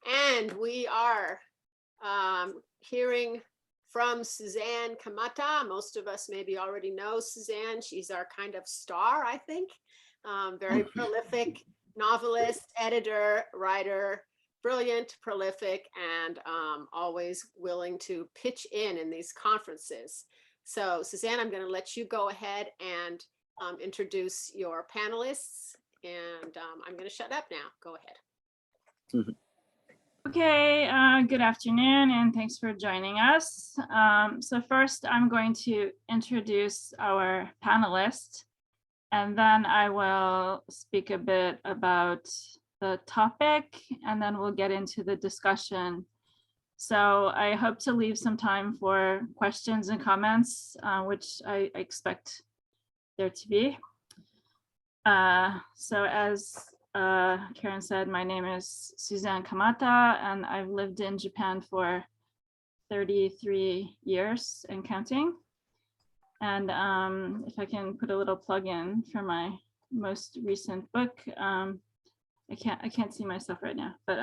And we are hearing from Suzanne Kamata. Most of us maybe already know Suzanne. She's our kind of star, I think. Very prolific novelist, editor, writer, brilliant, prolific, and always willing to pitch in these conferences. So Suzanne, I'm going to let you go ahead and introduce your panelists, and I'm going to shut up now. Go ahead. Okay, good afternoon, and thanks for joining us. So first, I'm going to introduce our panelists, and then I will speak a bit about the topic, and then we'll get into the discussion. So I hope to leave some time for questions and comments, which I expect there to be. So as Karen said, my name is Suzanne Kamata, and I've lived in Japan for 33 years and counting. And if I can put a little plug in for my most recent book, I can't see myself right now, but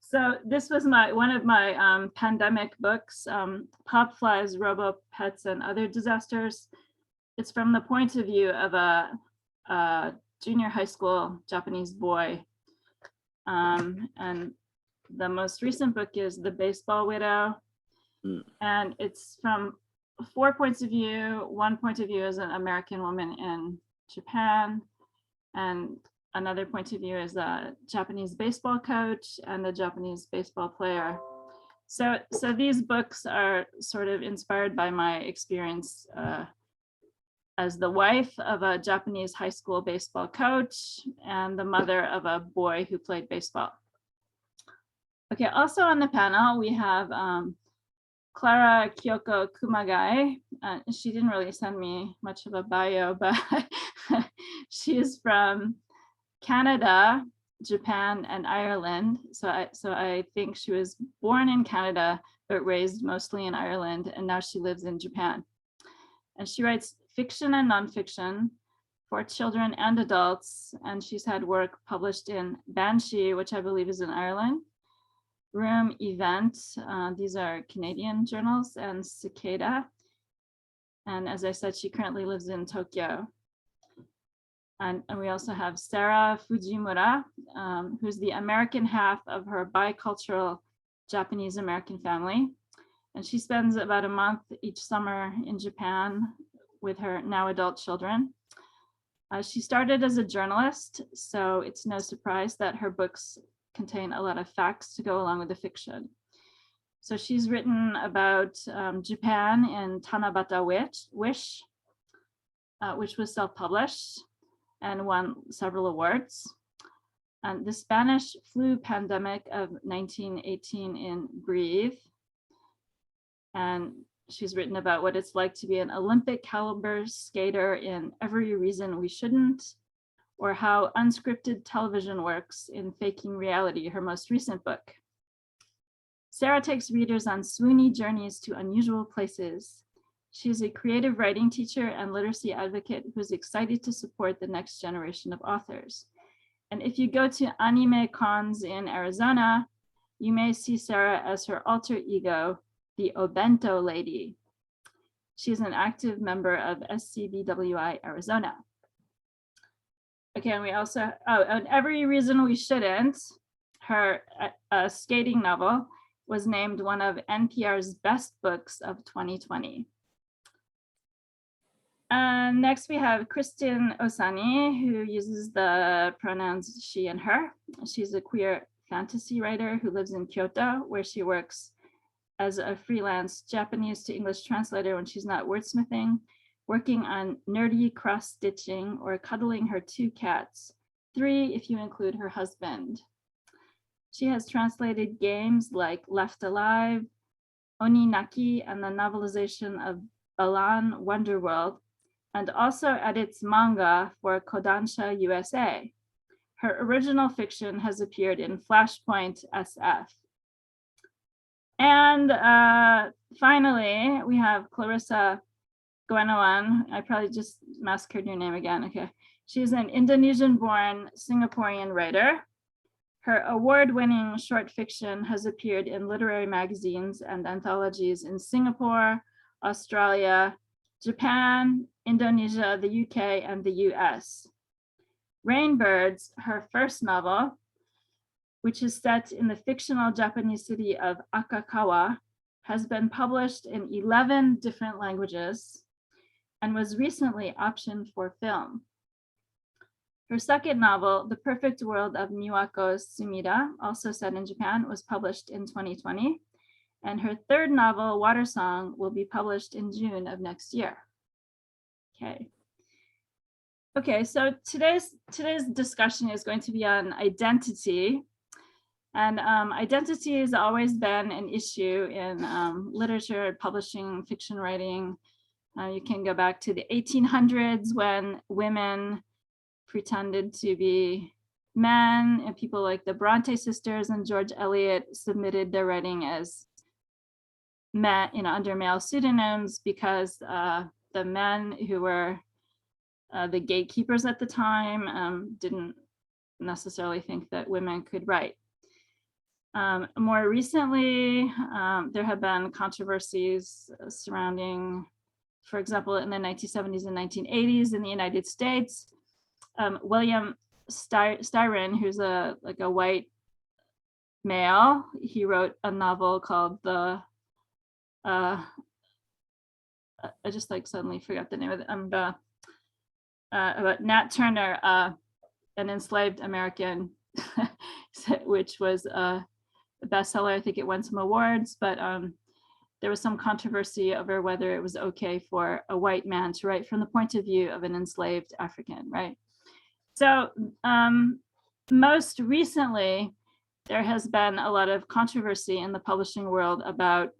so this was one of my pandemic books, Pop Flies, Robo Pets, and Other Disasters. It's from the point of view of a junior high school Japanese boy. And the most recent book is The Baseball Widow. And it's from 4 points of view. One point of view is an American woman in Japan. And another point of view is a Japanese baseball coach and a Japanese baseball player. So these books are sort of inspired by my experience as the wife of a Japanese high school baseball coach and the mother of a boy who played baseball. Okay, also on the panel, we have Clara, Kiyoko, Kumagai. She didn't really send me much of a bio, but she is from Canada, Japan, and Ireland. So I think she was born in Canada, but raised mostly in Ireland, and now she lives in Japan. And she writes fiction and nonfiction for children and adults, and she's had work published in Banshee, which I believe is in Ireland, Room, Event, these are Canadian journals, and Cicada. And as I said, she currently lives in Tokyo. And we also have Sara Fujimura, who's the American half of her bicultural Japanese-American family. And she spends about a month each summer in Japan with her now adult children. She started as a journalist, so it's no surprise that her books contain a lot of facts to go along with the fiction. So she's written about Japan in Tanabata Wish, which was self-published and won several awards. And the Spanish flu pandemic of 1918 in Breathe. And she's written about what it's like to be an Olympic caliber skater in Every Reason We Shouldn't, or how unscripted television works in Faking Reality, her most recent book. Sara takes readers on swoony journeys to unusual places. She's a creative writing teacher and literacy advocate who's excited to support the next generation of authors. And if you go to anime cons in Arizona, you may see Sara as her alter ego, the Obento Lady. She's an active member of SCBWI Arizona. Okay, and we also, and Every Reason We Shouldn't, her skating novel, was named one of NPR's best books of 2020. Next, we have Kristin Osani, who uses the pronouns she and her. She's a queer fantasy writer who lives in Kyoto, where she works as a freelance Japanese to English translator when she's not wordsmithing, working on nerdy cross-stitching, or cuddling her 2 cats, 3 if you include her husband. She has translated games like Left Alive, Oni Naki, and the novelization of Balan Wonderworld, and also edits manga for Kodansha USA. Her original fiction has appeared in Flashpoint SF. And finally, we have Clarissa Guenawan. I probably just massacred your name again. Okay. She's an Indonesian-born Singaporean writer. Her award-winning short fiction has appeared in literary magazines and anthologies in Singapore, Australia, Japan, Indonesia, the UK, and the US. Rainbirds, her first novel, which is set in the fictional Japanese city of Akakawa, has been published in 11 different languages and was recently optioned for film. Her second novel, The Perfect World of Miwako Sumida, also set in Japan, was published in 2020. And her third novel, Water Song, will be published in June of next year. Okay, so today's discussion is going to be on identity. And identity has always been an issue in literature, publishing, fiction writing. You can go back to the 1800s when women pretended to be men, and people like the Bronte sisters and George Eliot submitted their writing as men, under male pseudonyms, because the men who were the gatekeepers at the time didn't necessarily think that women could write. More recently, there have been controversies surrounding, for example, in the 1970s and 1980s in the United States, William Styron, who's a white male, he wrote a novel called I just suddenly forgot the name of it, about Nat Turner, an enslaved American, which was a bestseller. I think it won some awards, but there was some controversy over whether it was okay for a white man to write from the point of view of an enslaved African, right? So most recently, there has been a lot of controversy in the publishing world about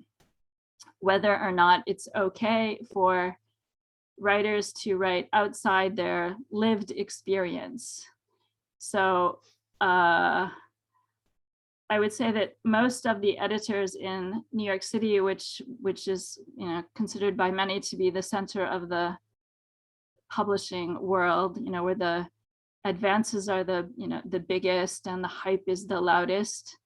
whether or not it's okay for writers to write outside their lived experience. So I would say that most of the editors in New York City, which is considered by many to be the center of the publishing world, where the advances are the biggest and the hype is the loudest.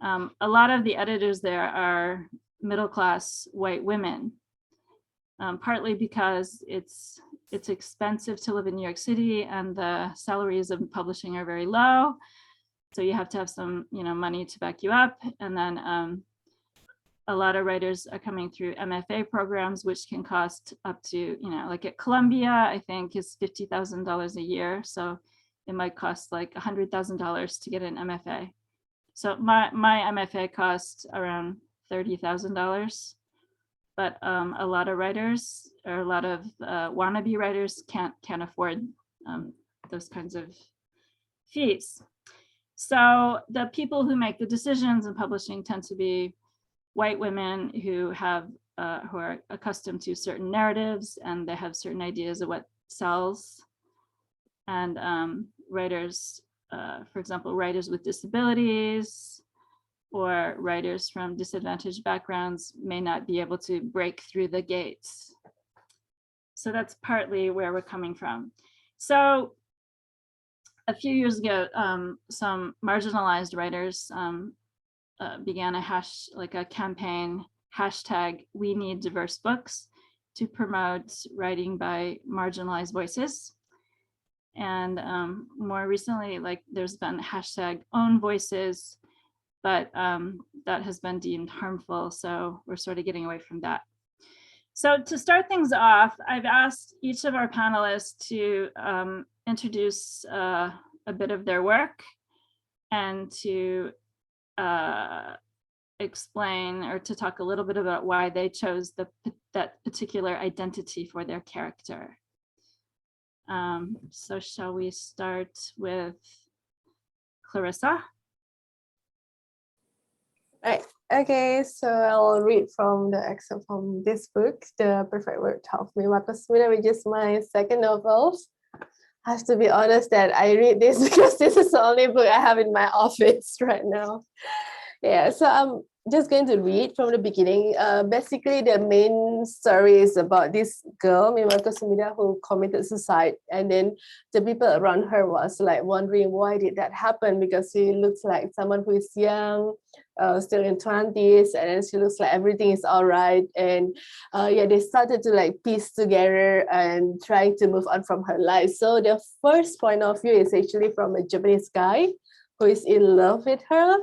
A lot of the editors there are middle-class white women, partly because it's expensive to live in New York City and the salaries of publishing are very low. So you have to have some money to back you up. And then a lot of writers are coming through MFA programs, which can cost up to, like at Columbia, I think is $50,000 a year. So it might cost like $100,000 to get an MFA. So my MFA cost around $30,000. But a lot of writers, or a lot of wannabe writers can't afford those kinds of fees. So the people who make the decisions in publishing tend to be white women who are accustomed to certain narratives, and they have certain ideas of what sells. And writers, for example, writers with disabilities or writers from disadvantaged backgrounds may not be able to break through the gates. So that's partly where we're coming from. So a few years ago, some marginalized writers began a campaign, hashtag We Need Diverse Books, to promote writing by marginalized voices. And more recently, there's been hashtag Own Voices, but that has been deemed harmful. So we're sort of getting away from that. So to start things off, I've asked each of our panelists to introduce a bit of their work and to explain or to talk a little bit about why they chose that particular identity for their character. So shall we start with Clarissa? Right. Okay, so I'll read from the excerpt from this book, The Perfect World of Miwako Sumida, which is my second novel. I have to be honest that I read this because this is the only book I have in my office right now. Yeah, so just going to read from the beginning. Basically, the main story is about this girl, Mimako Sumida, who committed suicide. And then the people around her was like wondering why did that happen, because she looks like someone who is young, still in 20s, and then she looks like everything is all right. And yeah, they started to like piece together and trying to move on from her life. So the first point of view is actually from a Japanese guy who is in love with her.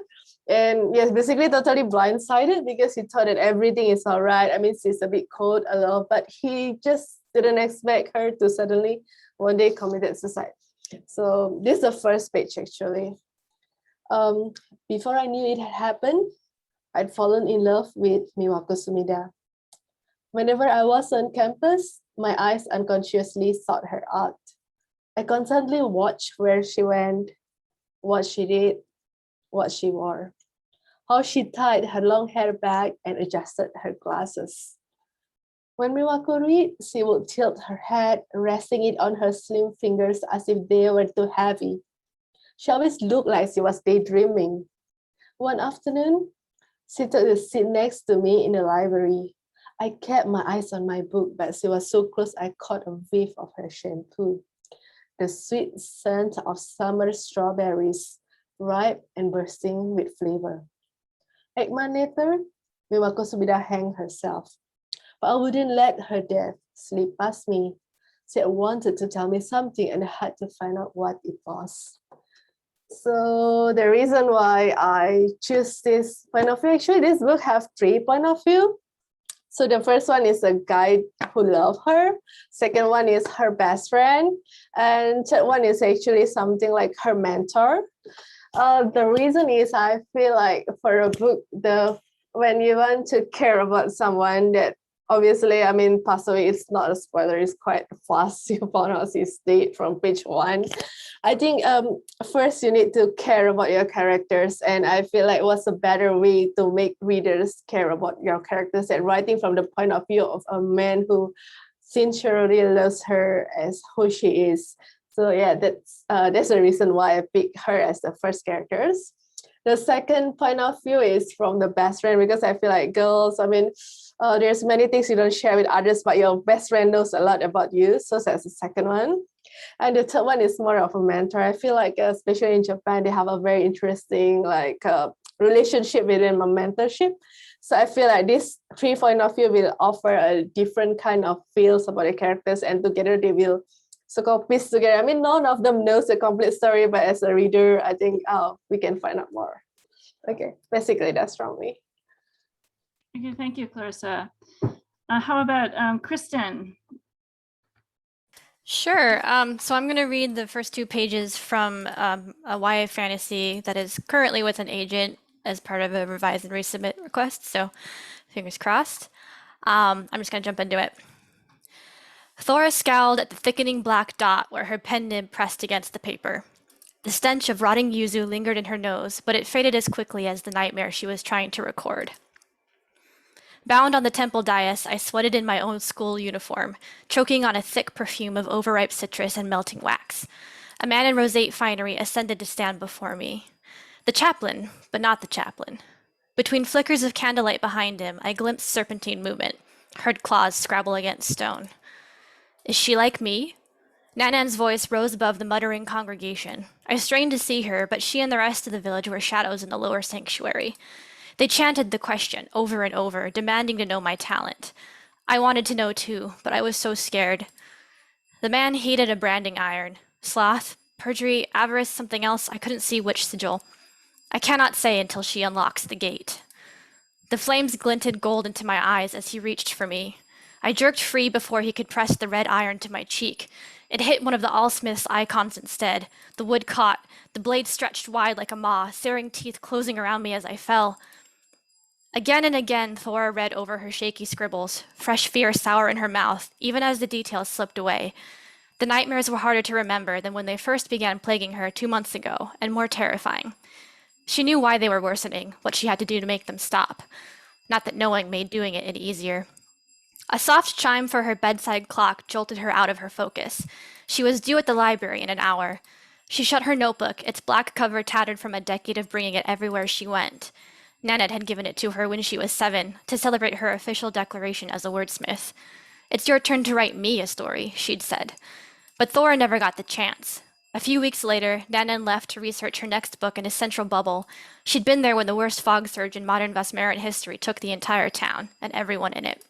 And yes, basically totally blindsided because he thought that everything is all right. I mean, she's a bit cold, a lot, but he just didn't expect her to suddenly one day committed suicide. So this is the first page actually. Before I knew it had happened, I'd fallen in love with Miwako Sumida. Whenever I was on campus, my eyes unconsciously sought her out. I constantly watched where she went, what she did, what she wore, how she tied her long hair back and adjusted her glasses. When Miwako read, she would tilt her head, resting it on her slim fingers as if they were too heavy. She always looked like she was daydreaming. One afternoon, she took a seat next to me in the library. I kept my eyes on my book, but she was so close I caught a whiff of her shampoo. The sweet scent of summer strawberries, ripe and bursting with flavor. 8 months later, Miwako Sumida hanged herself. But I wouldn't let her death slip past me. She wanted to tell me something and I had to find out what it was. So the reason why I choose this point of view, actually this book have 3 point of view. So the first one is a guy who loved her. Second one is her best friend. And third one is actually something like her mentor. The reason is I feel like for a book, when you want to care about someone that obviously, I mean, passed away, it's not a spoiler, it's quite fast. You found out his date from page 1. I think first you need to care about your characters, and I feel like what's a better way to make readers care about your characters than writing from the point of view of a man who sincerely loves her as who she is. So yeah, that's the reason why I picked her as the first characters. The second point of view is from the best friend, because I feel like girls, I mean, there's many things you don't share with others, but your best friend knows a lot about you. So that's the second one. And the third one is more of a mentor. I feel like, especially in Japan, they have a very interesting relationship within a mentorship. So I feel like this 3 point of view will offer a different kind of feels about the characters, and together they will so-called piece together. I mean, none of them knows the complete story, but as a reader, I think we can find out more. Okay, basically that's from me. Okay, thank you, Clarissa. How about Kristin? Sure. So I'm going to read the first 2 pages from a YA fantasy that is currently with an agent as part of a revise and resubmit request. So fingers crossed. I'm just going to jump into it. Thora scowled at the thickening black dot where her pen nib pressed against the paper. The stench of rotting yuzu lingered in her nose, but it faded as quickly as the nightmare she was trying to record. Bound on the temple dais, I sweated in my own school uniform, choking on a thick perfume of overripe citrus and melting wax. A man in roseate finery ascended to stand before me. The chaplain, but not the chaplain. Between flickers of candlelight behind him, I glimpsed serpentine movement, heard claws scrabble against stone. Is she like me? Nanan's voice rose above the muttering congregation. I strained to see her, but she and the rest of the village were shadows in the lower sanctuary. They chanted the question over and over, demanding to know my talent. I wanted to know too, but I was so scared. The man heated a branding iron. Sloth, perjury, avarice, something else, I couldn't see which sigil. I cannot say until she unlocks the gate. The flames glinted gold into my eyes as he reached for me. I jerked free before he could press the red iron to my cheek. It hit one of the Allsmith's icons instead. The wood caught, the blade stretched wide like a maw, searing teeth closing around me as I fell. Again and again, Thora read over her shaky scribbles, fresh fear sour in her mouth, even as the details slipped away. The nightmares were harder to remember than when they first began plaguing her 2 months ago, and more terrifying. She knew why they were worsening, what she had to do to make them stop. Not that knowing made doing it any easier. A soft chime for her bedside clock jolted her out of her focus. She was due at the library in an hour. She shut her notebook, its black cover tattered from a decade of bringing it everywhere she went. Nanette had given it to her when she was 7 to celebrate her official declaration as a wordsmith. "It's your turn to write me a story," she'd said. But Thora never got the chance. A few weeks later, Nanette left to research her next book in a central bubble. She'd been there when the worst fog surge in modern Vesmerit history took the entire town, and everyone in it.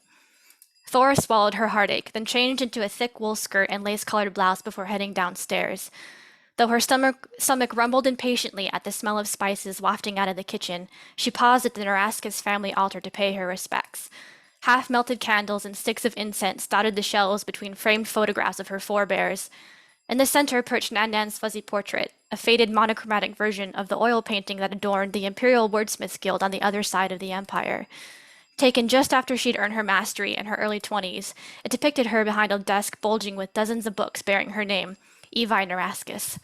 Thora swallowed her heartache, then changed into a thick wool skirt and lace-colored blouse before heading downstairs. Though her stomach rumbled impatiently at the smell of spices wafting out of the kitchen, she paused at the Naraskis family altar to pay her respects. Half-melted candles and sticks of incense dotted the shelves between framed photographs of her forebears. In the center perched Nandan's fuzzy portrait, a faded monochromatic version of the oil painting that adorned the Imperial Wordsmiths Guild on the other side of the empire. Taken just after she'd earned her mastery in her early 20s, it depicted her behind a desk bulging with dozens of books bearing her name, Evi Naraskis.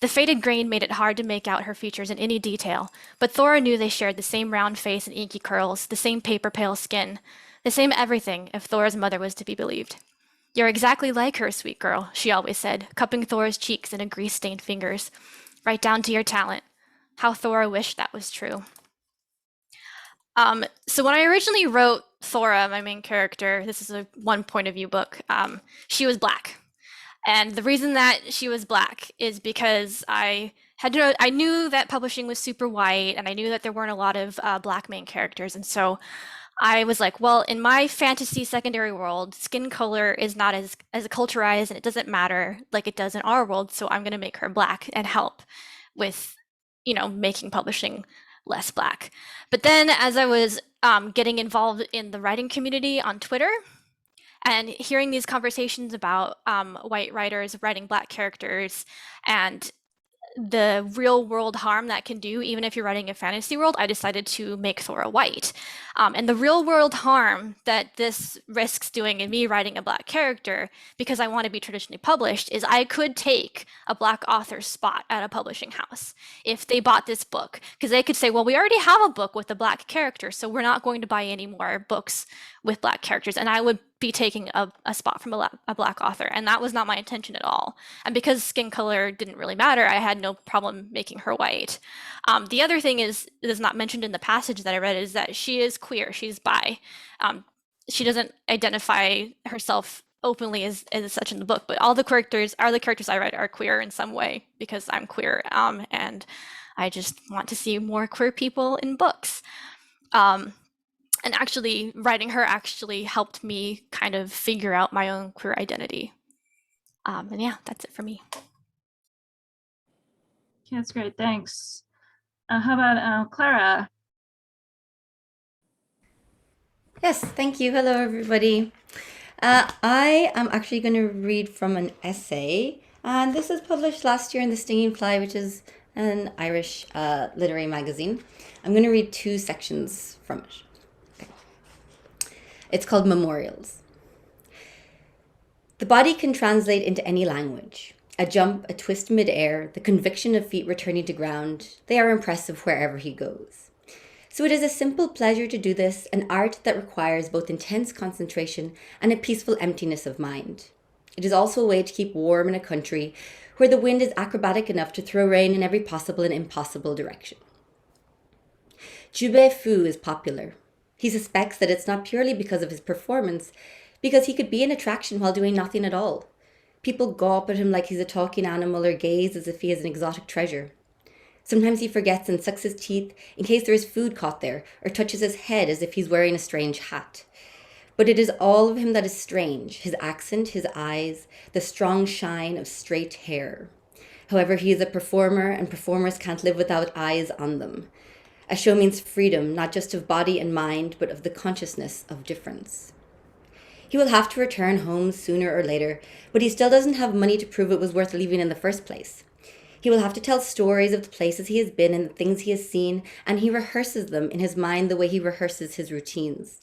The faded grain made it hard to make out her features in any detail, but Thora knew they shared the same round face and inky curls, the same paper-pale skin, the same everything if Thora's mother was to be believed. "You're exactly like her, sweet girl," she always said, cupping Thora's cheeks in a grease-stained fingers. "Right down to your talent." How Thora wished that was true. So when I originally wrote Thora, my main character, this is a one point of view book, she was Black. And the reason that she was Black is because I knew that publishing was super white, and I knew that there weren't a lot of Black main characters. And so I was like, well, in my fantasy secondary world, skin color is not as acculturized, and it doesn't matter like it does in our world. So I'm going to make her Black and help with, making publishing less Black. But then as I was getting involved in the writing community on Twitter and hearing these conversations about white writers writing Black characters and the real world harm that can do, even if you're writing a fantasy world, I decided to make Thora white. And the real world harm that this risks doing in me writing a Black character, because I want to be traditionally published, is I could take a Black author's spot at a publishing house if they bought this book, because they could say, well, we already have a book with a Black character, so we're not going to buy any more books with Black characters. And I would be taking a spot from a Black author, and that was not my intention at all. And because skin color didn't really matter, I had no problem making her white. The other thing is not mentioned in the passage that I read is that she is queer, she's bi. She doesn't identify herself openly as such in the book, but all the characters I write are queer in some way because I'm queer, and I just want to see more queer people in books. And actually, writing her actually helped me kind of figure out my own queer identity. And yeah, that's it for me. Okay, that's great. Thanks. How about Clara? Yes, thank you. Hello, everybody. I am actually going to read from an essay, and this was published last year in The Stinging Fly, which is an Irish literary magazine. I'm going to read 2 sections from it. It's called Memoirs. The body can translate into any language. A jump, a twist mid-air, the conviction of feet returning to ground, they are impressive wherever he goes. So it is a simple pleasure to do this, an art that requires both intense concentration and a peaceful emptiness of mind. It is also a way to keep warm in a country where the wind is acrobatic enough to throw rain in every possible and impossible direction. Jubei Fu is popular. He suspects that it's not purely because of his performance, because he could be an attraction while doing nothing at all. People gawp at him like he's a talking animal or gaze as if he is an exotic treasure. Sometimes he forgets and sucks his teeth in case there is food caught there, or touches his head as if he's wearing a strange hat. But it is all of him that is strange, his accent, his eyes, the strong shine of straight hair. However, he is a performer, and performers can't live without eyes on them. A show means freedom, not just of body and mind, but of the consciousness of difference. He will have to return home sooner or later, but he still doesn't have money to prove it was worth leaving in the first place. He will have to tell stories of the places he has been and the things he has seen, and he rehearses them in his mind the way he rehearses his routines.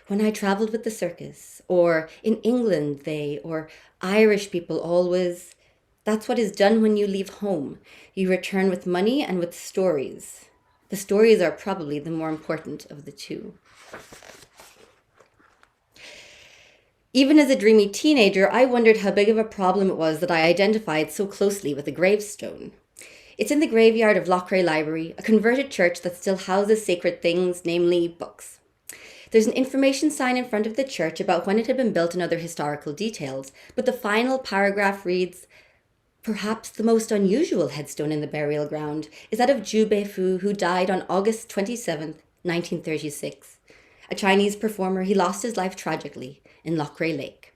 When I traveled with the circus, or in England they, or Irish people always. That's what is done when you leave home. You return with money and with stories. The stories are probably the more important of the two. Even as a dreamy teenager, I wondered how big of a problem it was that I identified so closely with a gravestone. It's in the graveyard of Loughrea Library, a converted church that still houses sacred things, namely books. There's an information sign in front of the church about when it had been built and other historical details, but the final paragraph reads, "Perhaps the most unusual headstone in the burial ground is that of Jubei Fu, who died on August 27th, 1936. A Chinese performer, he lost his life tragically in Loughrea Lake."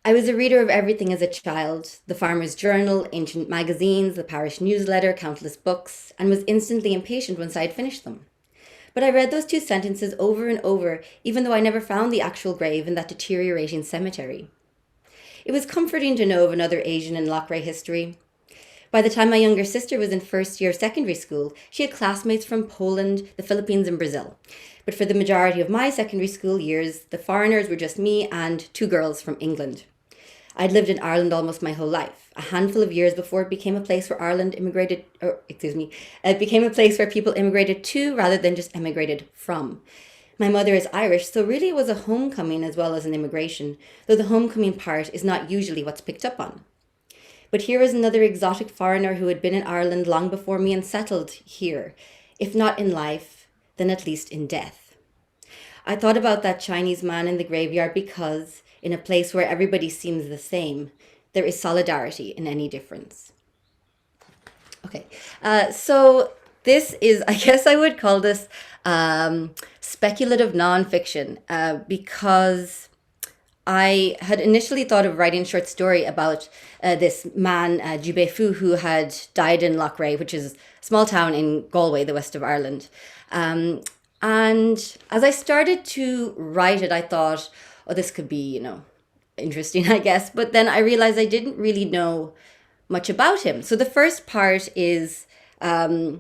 I was a reader of everything as a child, the farmer's journal, ancient magazines, the parish newsletter, countless books, and was instantly impatient once I had finished them. But I read those two sentences over and over, even though I never found the actual grave in that deteriorating cemetery. It was comforting to know of another Asian in Loughrea history. By the time my younger sister was in first year of secondary school, she had classmates from Poland, the Philippines, and Brazil. But for the majority of my secondary school years, the foreigners were just me and two girls from England. I'd lived in Ireland almost my whole life, a handful of years before it became a place where it became a place where people immigrated to rather than just emigrated from. My mother is Irish, so really it was a homecoming as well as an immigration, though the homecoming part is not usually what's picked up on. But here is another exotic foreigner who had been in Ireland long before me and settled here, if not in life, then at least in death. I thought about that Chinese man in the graveyard because, in a place where everybody seems the same, there is solidarity in any difference. Okay, so this is, I guess I would call this speculative nonfiction because I had initially thought of writing a short story about this man, Jubei Fu, who had died in Loughrea, which is a small town in Galway, the west of Ireland. And as I started to write it, I thought, oh, this could be, interesting, I guess. But then I realized I didn't really know much about him. So the first part is, a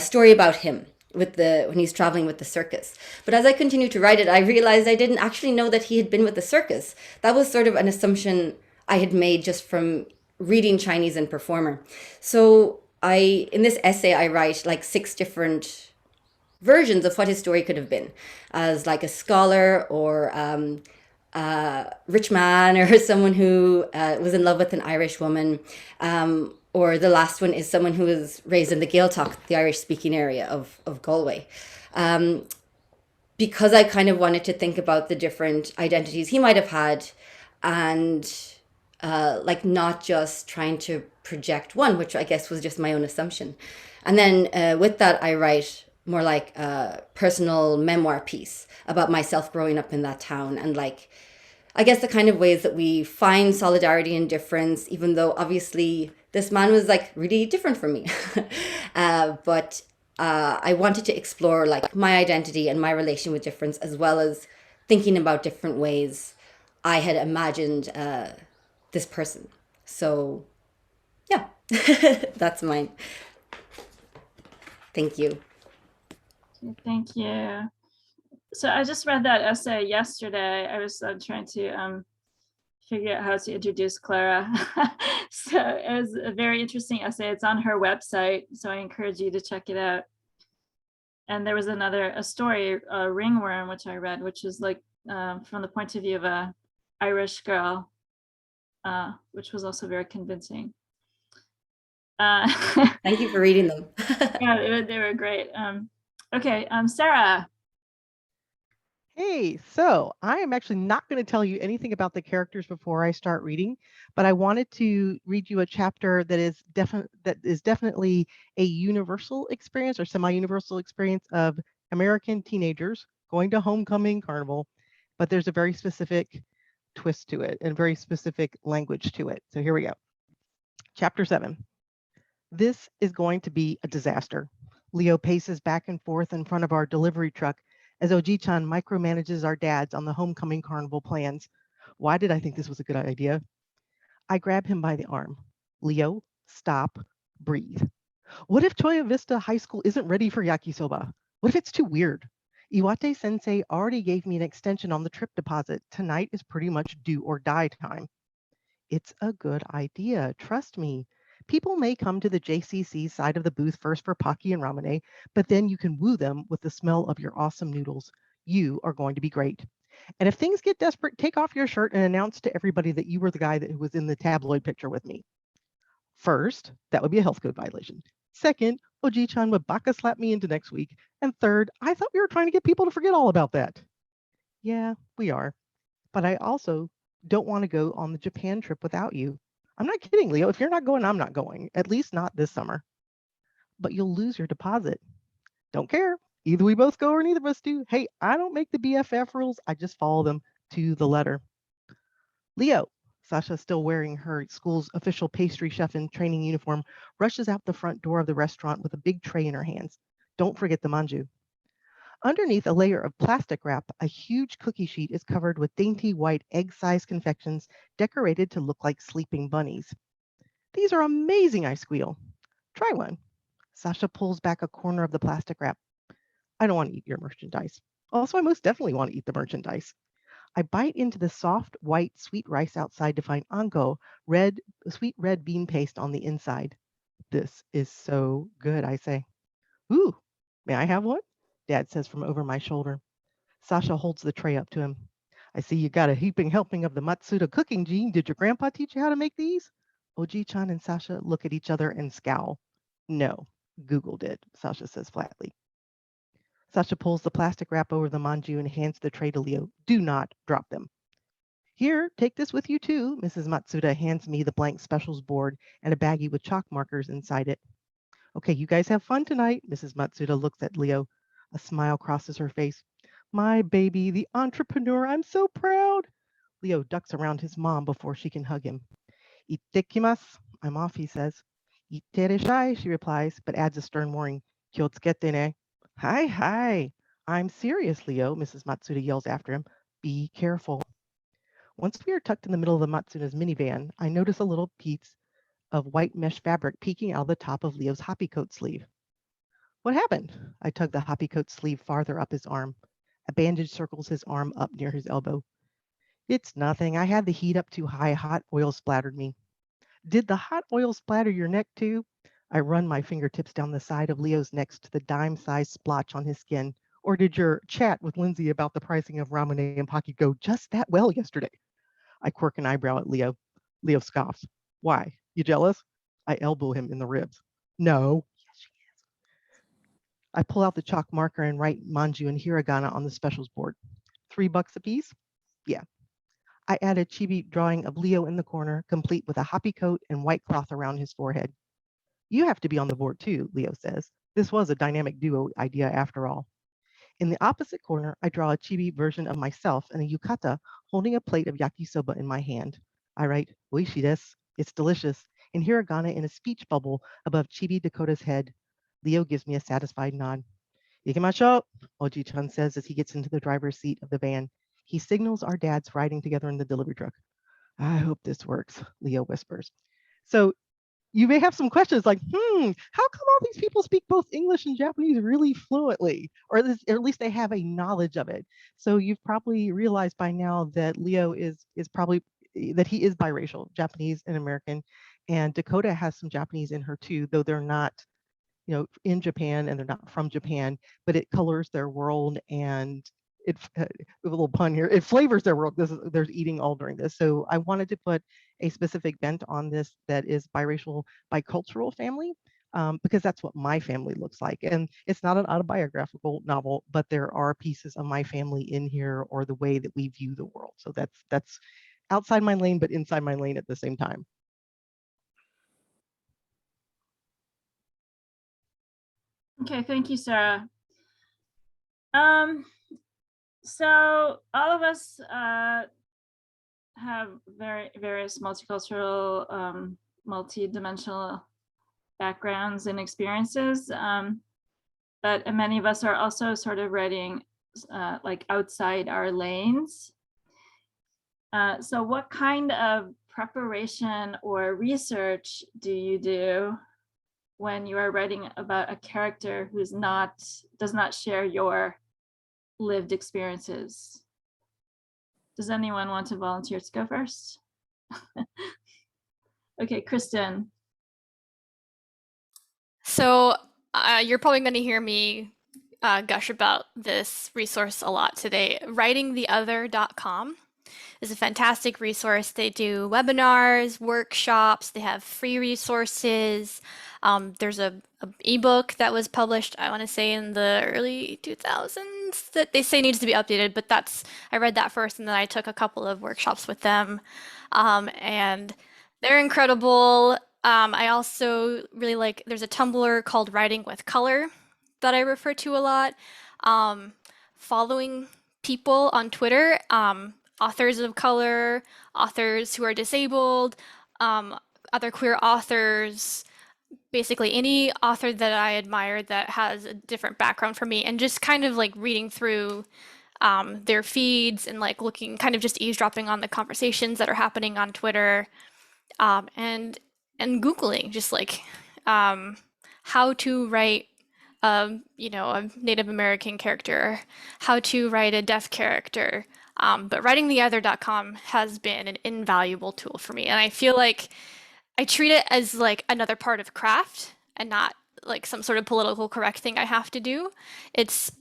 story about him when he's traveling with the circus. But as I continued to write it, I realized I didn't actually know that he had been with the circus. That was sort of an assumption I had made just from reading Chinese and Performer. So in this essay, I write like 6 different versions of what his story could have been, as like a scholar or rich man or someone who was in love with an Irish woman. Or the last one is someone who was raised in the Gaeltacht, the Irish-speaking area of Galway. Because I kind of wanted to think about the different identities he might have had and not just trying to project one, which I guess was just my own assumption. And then with that, I write more like a personal memoir piece about myself growing up in that town and I guess the kind of ways that we find solidarity and difference, even though obviously this man was really different from me. But I wanted to explore my identity and my relation with difference, as well as thinking about different ways I had imagined this person. So yeah, that's mine. Thank you. Thank you. So I just read that essay yesterday. I was trying to figure out how to introduce Clara. So it was a very interesting essay. It's on her website, so I encourage you to check it out. And there was a story, Ringworm, which I read, which is from the point of view of a Irish girl, which was also very convincing. Thank you for reading them. Yeah, they were great. Okay, Sara. Hey, so I am actually not going to tell you anything about the characters before I start reading, but I wanted to read you a chapter that is definitely a universal experience or semi-universal experience of American teenagers going to homecoming carnival, but there's a very specific twist to it and very specific language to it. So here we go. Chapter 7. This is going to be a disaster. Leo paces back and forth in front of our delivery truck as Oji-chan micromanages our dads on the homecoming carnival plans. Why did I think this was a good idea? I grab him by the arm. Leo, stop, breathe. What if Choya Vista High School isn't ready for yakisoba? What if it's too weird? Iwate sensei already gave me an extension on the trip deposit. Tonight is pretty much do or die time. It's a good idea, trust me. People may come to the JCC side of the booth first for Pocky and Ramune, but then you can woo them with the smell of your awesome noodles. You are going to be great. And if things get desperate, take off your shirt and announce to everybody that you were the guy that was in the tabloid picture with me. First, that would be a health code violation. Second, Oji-chan would baka slap me into next week. And third, I thought we were trying to get people to forget all about that. Yeah, we are. But I also don't want to go on the Japan trip without you. I'm not kidding, Leo. If you're not going, I'm not going. At least not this summer. But you'll lose your deposit. Don't care. Either we both go or neither of us do. Hey, I don't make the BFF rules. I just follow them to the letter. Leo, Sasha, still wearing her school's official pastry chef in training uniform, rushes out the front door of the restaurant with a big tray in her hands. Don't forget the manju. Underneath a layer of plastic wrap, a huge cookie sheet is covered with dainty white egg-sized confections decorated to look like sleeping bunnies. These are amazing, I squeal. Try one. Sasha pulls back a corner of the plastic wrap. I don't want to eat your merchandise. Also, I most definitely want to eat the merchandise. I bite into the soft, white, sweet rice outside to find ango, sweet red bean paste on the inside. This is so good, I say. Ooh, may I have one? Dad says from over my shoulder. Sasha holds the tray up to him. I see you got a heaping helping of the Matsuda cooking gene. Did your grandpa teach you how to make these? Oji-chan and Sasha look at each other and scowl. No, Google did, Sasha says flatly. Sasha pulls the plastic wrap over the manju and hands the tray to Leo. Do not drop them. Here, take this with you too. Mrs. Matsuda hands me the blank specials board and a baggie with chalk markers inside it. Okay, you guys have fun tonight. Mrs. Matsuda looks at Leo. A smile crosses her face. My baby, the entrepreneur, I'm so proud. Leo ducks around his mom before she can hug him. Ittekimasu. I'm off, he says. Itterashai, she replies, but adds a stern warning. Kyotsukete ne. Hi. I'm serious, Leo, Mrs. Matsuda yells after him. Be careful. Once we are tucked in the middle of the Matsuda's minivan, I notice a little piece of white mesh fabric peeking out of the top of Leo's hoppy coat sleeve. What happened? I tug the hoppy coat sleeve farther up his arm. A bandage circles his arm up near his elbow. It's nothing. I had the heat up too high. Hot oil splattered me. Did the hot oil splatter your neck too? I run my fingertips down the side of Leo's neck to the dime-sized splotch on his skin. Or did your chat with Lindsay about the pricing of ramen and pocky go just that well yesterday? I quirk an eyebrow at Leo. Leo scoffs. Why? You jealous? I elbow him in the ribs. No. Yes, she is. I pull out the chalk marker and write manju and hiragana on the specials board. $3 a piece? Yeah. I add a chibi drawing of Leo in the corner, complete with a hoppy coat and white cloth around his forehead. You have to be on the board too, Leo says. This was a dynamic duo idea after all. In the opposite corner, I draw a chibi version of myself and a yukata holding a plate of yakisoba in my hand. I write, oishi desu, it's delicious, in hiragana in a speech bubble above Chibi Dakota's head. Leo gives me a satisfied nod. Ikimashou, Oji-chan says as he gets into the driver's seat of the van. He signals our dads riding together in the delivery truck. I hope this works, Leo whispers. So you may have some questions like, how come all these people speak both English and Japanese really fluently? Or at least they have a knowledge of it. So you've probably realized by now that Leo is probably, that he is biracial, Japanese and American. And Dakota has some Japanese in her too, though they're not, in Japan and they're not from Japan, but it colors their world and it, a little pun here, it flavors their world. There's eating all during this. So I wanted to put a specific bent on this that is biracial, bicultural family, because that's what my family looks like. And it's not an autobiographical novel, but there are pieces of my family in here or the way that we view the world. So that's outside my lane, but inside my lane at the same time. Okay, thank you, Sarah. So all of us have various multicultural, multi-dimensional backgrounds and experiences, but many of us are also sort of writing like outside our lanes. So what kind of preparation or research do you do when you are writing about a character who's does not share your lived experiences? Does anyone want to volunteer to go first? Okay, Kristin. So you're probably going to hear me gush about this resource a lot today. Writingtheother.com is a fantastic resource. They do webinars, workshops, they have free resources. There's a ebook that was published, I want to say in the early 2000s that they say needs to be updated, but I read that first and then I took a couple of workshops with them. And they're incredible. I also really like, there's a Tumblr called Writing with Color that I refer to a lot. Following people on Twitter, authors of color, authors who are disabled, other queer authors, basically any author that I admire that has a different background from me, and just kind of like reading through their feeds and like looking, kind of just eavesdropping on the conversations that are happening on Twitter, and Googling just like how to write a Native American character, how to write a deaf character. But writingtheother.com has been an invaluable tool for me. And I feel like I treat it as like another part of craft and not like some sort of political correct thing I have to do.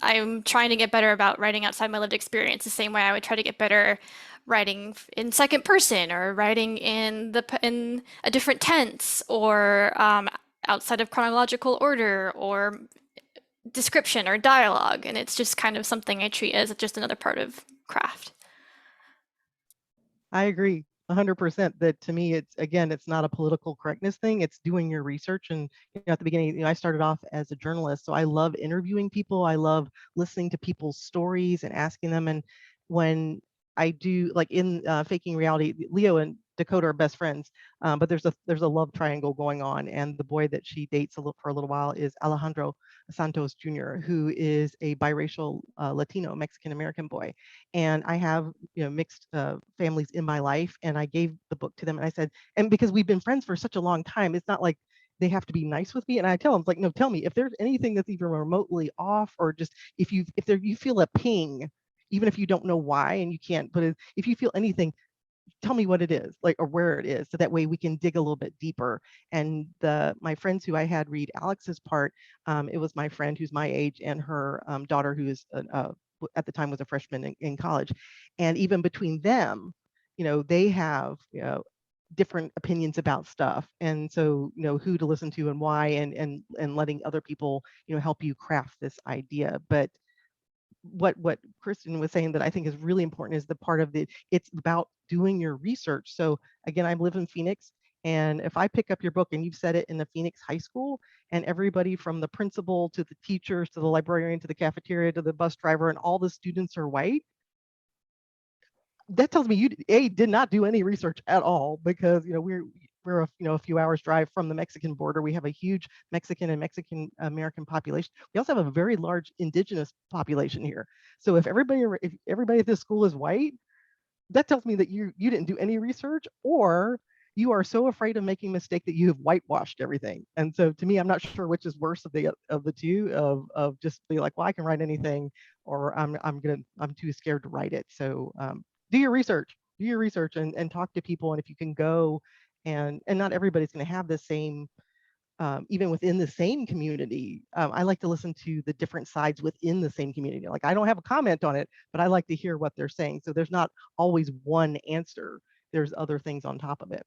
I'm trying to get better about writing outside my lived experience the same way I would try to get better writing in second person or writing in a different tense or outside of chronological order or description or dialogue. And it's just kind of something I treat as just another part of craft. I agree 100% that to me, it's not a political correctness thing. It's doing your research. And at the beginning, I started off as a journalist. So I love interviewing people. I love listening to people's stories and asking them. And when I do, like in Faking Reality, Leo and Dakota are best friends, but there's a love triangle going on. And the boy that she dates for a little while is Alejandro Santos Jr., who is a biracial Latino Mexican-American boy. And I have mixed families in my life, and I gave the book to them and I said, and because we've been friends for such a long time, it's not like they have to be nice with me. And I tell them, like, no, tell me if there's anything that's even remotely off, or just if you feel a ping, even if you don't know why and you can't put it, if you feel anything, tell me what it is, like, or where it is, so that way we can dig a little bit deeper. And my friends who I had read Alex's part, it was my friend who's my age and her daughter, who is at the time was a freshman in college. And even between them, they have different opinions about stuff, and so who to listen to and why, and letting other people help you craft this idea. But what Kristin was saying that I think is really important is the part of it's about doing your research. So again, I live in Phoenix, and if I pick up your book and you've set it in a Phoenix high school, and everybody from the principal to the teachers to the librarian to the cafeteria to the bus driver and all the students are white, that tells me you did not do any research at all, because we're a few hours drive from the Mexican border. We have a huge Mexican and Mexican American population. We also have a very large indigenous population here. So if everybody at this school is white, that tells me that you didn't do any research, or you are so afraid of making a mistake that you have whitewashed everything. And so to me, I'm not sure which is worse of the two, of just be like, well, I can write anything, or I'm too scared to write it. So do your research and talk to people. And if you can go, and not everybody's going to have the same, even within the same community. I like to listen to the different sides within the same community. Like, I don't have a comment on it, but I like to hear what they're saying. So there's not always one answer. There's other things on top of it.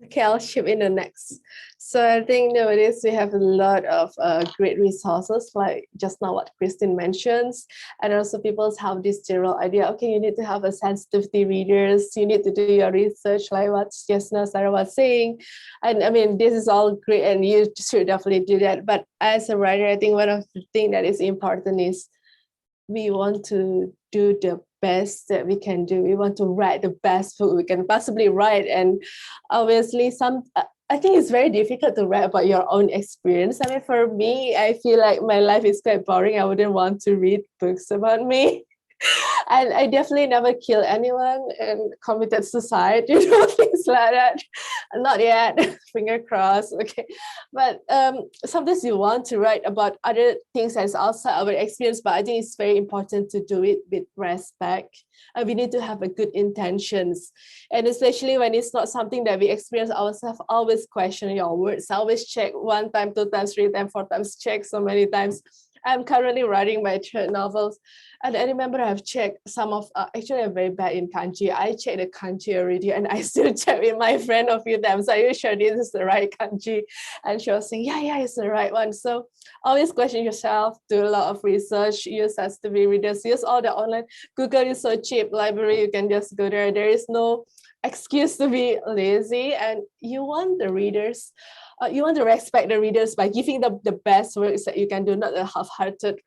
Okay, I'll chip in the next. So I think nowadays we have a lot of great resources, like just now what Kristin mentions, and also people have this general idea, okay, you need to have a sensitivity readers, you need to do your research, like what just now Sara was saying. And I mean, this is all great and you should definitely do that. But as a writer, I think one of the things that is important is we want to do the best that we can do. We want to write the best book we can possibly write. And obviously I think it's very difficult to write about your own experience. I mean, for me, I feel like my life is quite boring. I wouldn't want to read books about me. And I definitely never killed anyone and committed suicide, things like that. Not yet, finger crossed, okay. But sometimes you want to write about other things that's outside our experience, but I think it's very important to do it with respect. And we need to have a good intentions. And especially when it's not something that we experience ourselves, always question your words. Always check 1 time, 2 times, 3 times, 4 times, check so many times. I'm currently writing my third novels. And I remember I've checked some of, actually I'm very bad in kanji. I checked the kanji already and I still check with my friend a few times. Are you sure this is the right kanji? And she was saying, yeah, it's the right one. So always question yourself, do a lot of research, use as to be readers, use all the online, Google is so cheap, library, you can just go there. There is no excuse to be lazy, and you want the readers, you want to respect the readers by giving them the best works that you can do, not the half-hearted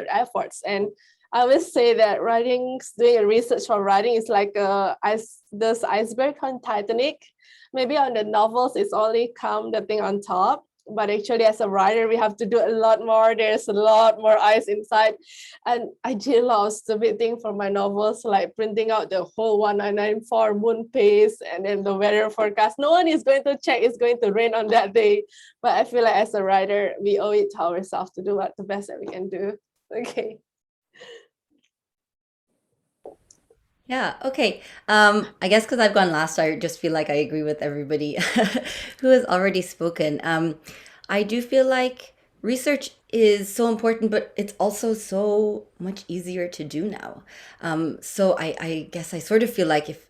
efforts. And I always say that doing a research for writing is like this iceberg on Titanic. Maybe on the novels, it's only come the thing on top. But actually, as a writer, we have to do a lot more. There's a lot more ice inside. And I did a lot of stupid things for my novels, like printing out the whole 1994 moon pace and then the weather forecast. No one is going to check it's going to rain on that day. But I feel like as a writer, we owe it to ourselves to do what the best that we can do. Okay. Yeah, okay. I guess because I've gone last, I just feel like I agree with everybody who has already spoken. I do feel like research is so important, but it's also so much easier to do now. So I guess I sort of feel like if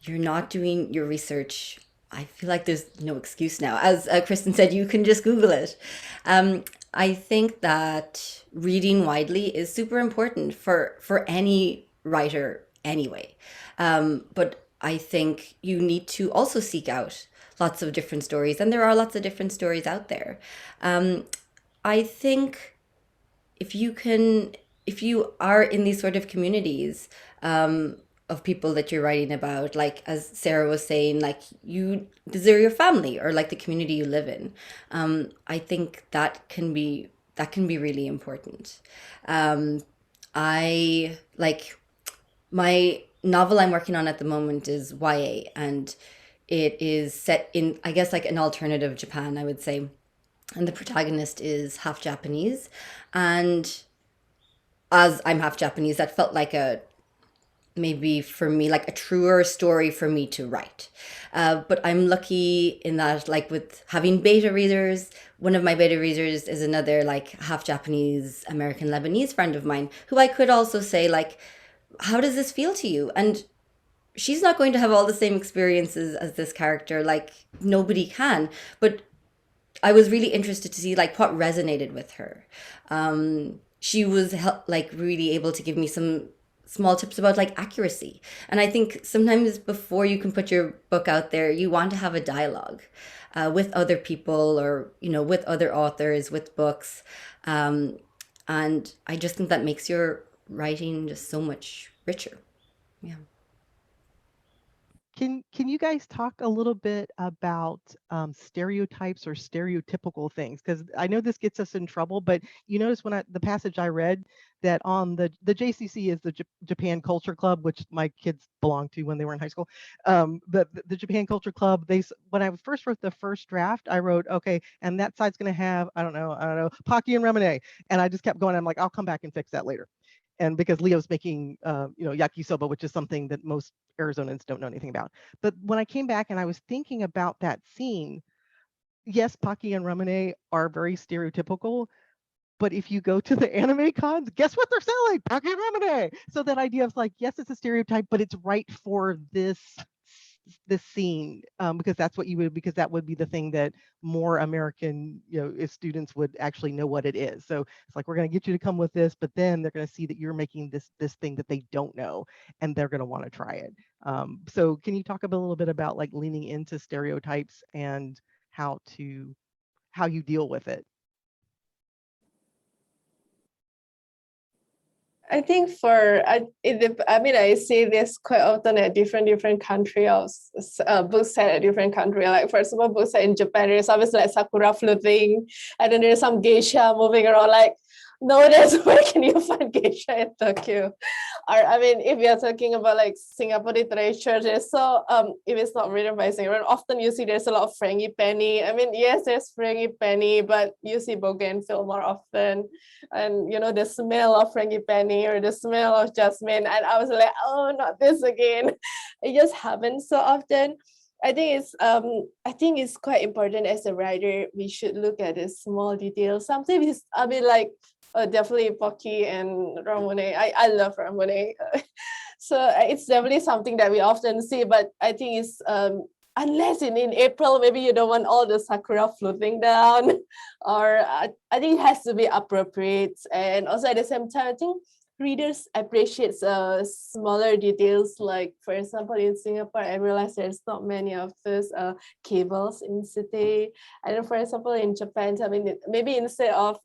you're not doing your research, I feel like there's no excuse now. As Kristin said, you can just Google it. I think that reading widely is super important for any writer anyway. But I think you need to also seek out lots of different stories, and there are lots of different stories out there. I think if you are in these sort of communities of people that you're writing about, like as Sara was saying, like these are your family or like the community you live in. I think that can be really important. I like my novel I'm working on at the moment is YA, and it is set in, I guess, like an alternative Japan, I would say. And the protagonist is half Japanese. And as I'm half Japanese, that felt like maybe for me, like a truer story for me to write. But I'm lucky in that, like with having beta readers, one of my beta readers is another like half Japanese American Lebanese friend of mine, who I could also say like, how does this feel to you? And she's not going to have all the same experiences as this character, like nobody can, but I was really interested to see like what resonated with her. She was like really able to give me some small tips about like accuracy. And I think sometimes before you can put your book out there, you want to have a dialogue with other people, or, you know, with other authors, with books. And I just think that makes your writing just so much richer. Yeah. Can you guys talk a little bit about stereotypes or stereotypical things? Because I know this gets us in trouble, but you notice when the passage I read that on the JCC is the Japan Culture Club, which my kids belonged to when they were in high school. But the Japan Culture Club, when I first wrote the first draft, I wrote, okay, and that side's going to have, I don't know, Pocky and Ramune. And I just kept going. I'm like, I'll come back and fix that later. And because Leo's making, yakisoba, which is something that most Arizonans don't know anything about. But when I came back and I was thinking about that scene, yes, Pocky and Ramune are very stereotypical, but if you go to the anime cons, guess what they're selling? Pocky and Ramune. So that idea of like, yes, it's a stereotype, but it's right for this scene, because that would be the thing that more American, if students would actually know what it is. So it's like, we're going to get you to come with this, but then they're going to see that you're making this thing that they don't know, and they're going to want to try it. So can you talk a little bit about like leaning into stereotypes and how you deal with it? I think I see this quite often at different country of books set at different country. Like, for example, books set in Japan, there's always like sakura floating, and then there's some geisha moving around. Like, nowadays, where can you find geisha in Tokyo? Or if you're talking about like Singapore literature, there's if it's not written by Singaporean, often you see there's a lot of frangipani. Yes, there's frangipani, but you see bougainville more often. And the smell of frangipani or the smell of jasmine, and I was like, oh, not this again. It just happens so often. I think it's quite important as a writer. We should look at the small details. Sometimes like definitely Pocky and Ramone. I love Ramone. So it's definitely something that we often see, but I think it's unless in April, maybe you don't want all the sakura floating down, or I think it has to be appropriate. And also at the same time, I think readers appreciate smaller details. Like for example, in Singapore, I realized there's not many of those cables in city. And then for example, in Japan, I mean, maybe instead of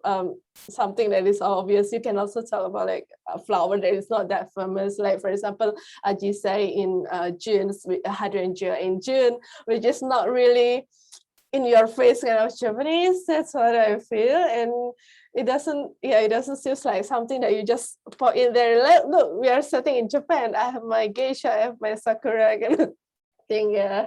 something that is obvious, you can also talk about like a flower that is not that famous. Like for example, Ajisai in June, hydrangea in June, which is not really in your face kind of Japanese. That's what I feel. And it doesn't seem like something that you just put in there. Like, look, we are sitting in Japan. I have my geisha, I have my sakura kind of thing. Yeah.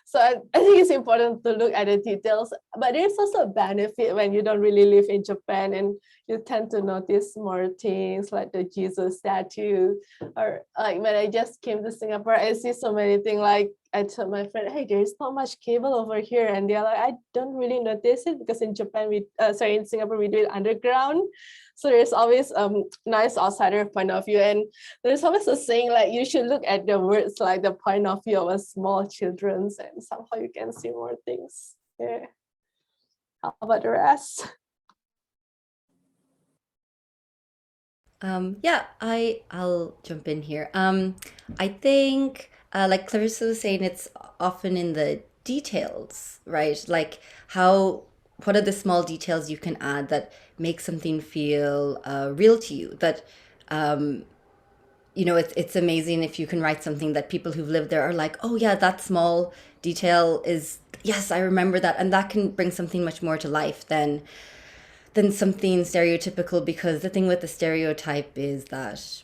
So I think it's important to look at the details, but there's also a benefit when you don't really live in Japan and you tend to notice more things like the Jesus statue, or like when I just came to Singapore, I see so many things. Like I told my friend, hey, there's not much cable over here, and they're like, I don't really notice it because in Japan in Singapore we do it underground. So there's always nice outsider point of view, and there's always a saying like you should look at the words like the point of view of a small children's, and somehow you can see more things. Yeah. How about the rest? Yeah, I'll jump in here. I think like Clarissa was saying, it's often in the details, right? Like what are the small details you can add that make something feel real to you? That it's amazing if you can write something that people who've lived there are like, oh yeah, that small detail is, yes, I remember that, and that can bring something much more to life than something stereotypical, because the thing with the stereotype is that,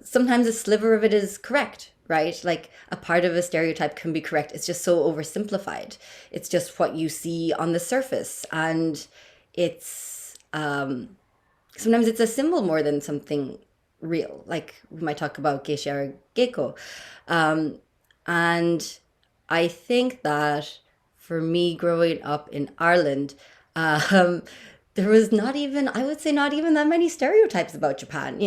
sometimes a sliver of it is correct, right? Like a part of a stereotype can be correct. It's just so oversimplified. It's just what you see on the surface. And it's, sometimes it's a symbol more than something real. Like we might talk about Geisha or Geiko. And I think that for me growing up in Ireland, there was not even that many stereotypes about Japan,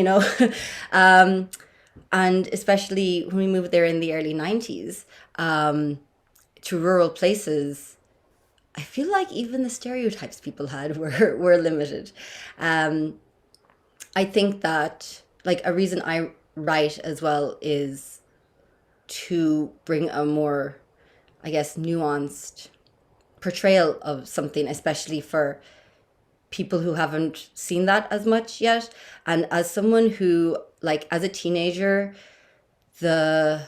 and especially when we moved there in the early 90s, to rural places, I feel like even the stereotypes people had were limited. I think that like a reason I write as well is to bring a more, I guess, nuanced portrayal of something, especially for people who haven't seen that as much yet. And as someone who, like, as a teenager, the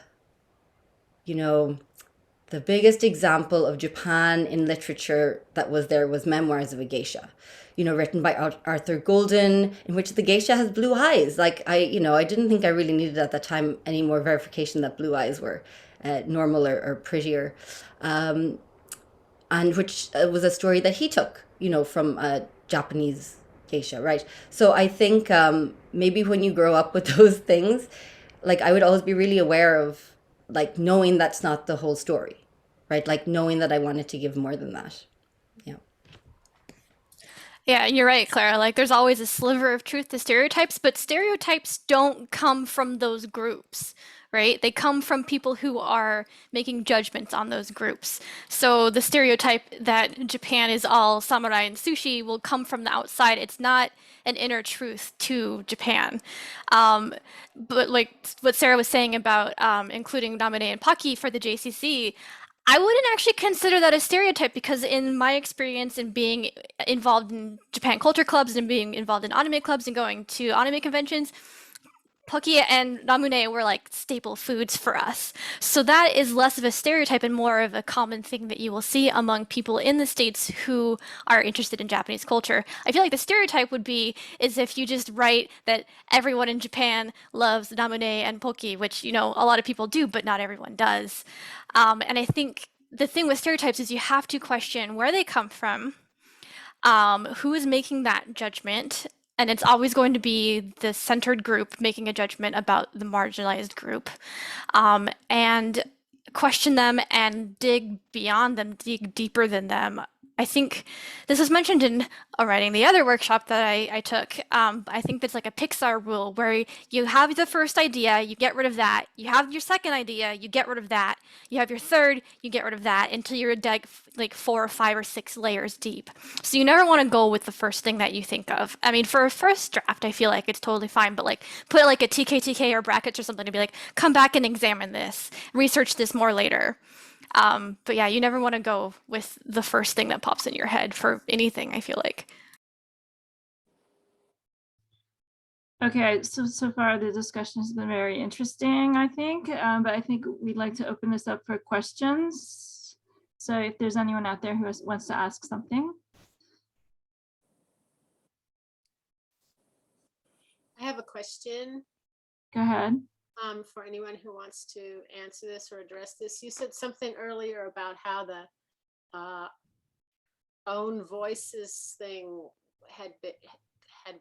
biggest example of Japan in literature that was there was Memoirs of a Geisha, written by Arthur Golden, in which the geisha has blue eyes. Like I didn't think I really needed at that time any more verification that blue eyes were normal or prettier. And which was a story that he took, from a Japanese geisha, right? So I think maybe when you grow up with those things, like I would always be really aware of, like, knowing that's not the whole story, right? Like knowing that I wanted to give more than that. Yeah. Yeah, you're right, Clara. Like, there's always a sliver of truth to stereotypes, but stereotypes don't come from those groups, right? They come from people who are making judgments on those groups. So the stereotype that Japan is all samurai and sushi will come from the outside. It's not an inner truth to Japan. But like what Sara was saying about including Namine and Paki for the JCC, I wouldn't actually consider that a stereotype, because in my experience in being involved in Japan culture clubs and being involved in anime clubs and going to anime conventions, Pocky and Ramune were like staple foods for us. So that is less of a stereotype and more of a common thing that you will see among people in the States who are interested in Japanese culture. I feel like the stereotype would be is if you just write that everyone in Japan loves Ramune and Pocky, which, a lot of people do, but not everyone does. And I think the thing with stereotypes is you have to question where they come from, who is making that judgment, and it's always going to be the centered group making a judgment about the marginalized group. And question them and dig beyond them, dig deeper than them. I think this was mentioned in writing the other workshop that I took. I think that's like a Pixar rule where you have the first idea, you get rid of that. You have your second idea, you get rid of that. You have your third, you get rid of that until you're like 4 or 5 or 6 layers deep. So you never want to go with the first thing that you think of. I mean, for a first draft, I feel like it's totally fine, but like put like a TKTK or brackets or something to be like, come back and examine this, research this more later. But yeah, you never want to go with the first thing that pops in your head for anything, I feel like. Okay, so far the discussion has been very interesting, I think, but I think we'd like to open this up for questions. So if there's anyone out there who wants to ask something. I have a question. Go ahead. For anyone who wants to answer this or address this. You said something earlier about how the own voices thing had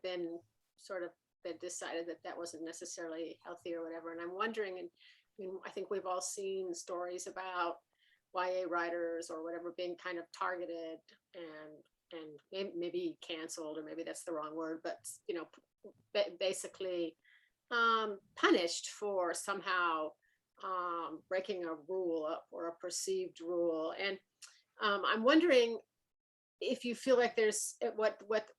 been sort of been decided that wasn't necessarily healthy or whatever. And I'm wondering, and I think we've all seen stories about YA writers or whatever being kind of targeted and maybe canceled, or maybe that's the wrong word, but basically punished for somehow breaking a rule or a perceived rule. And I'm wondering if you feel like there's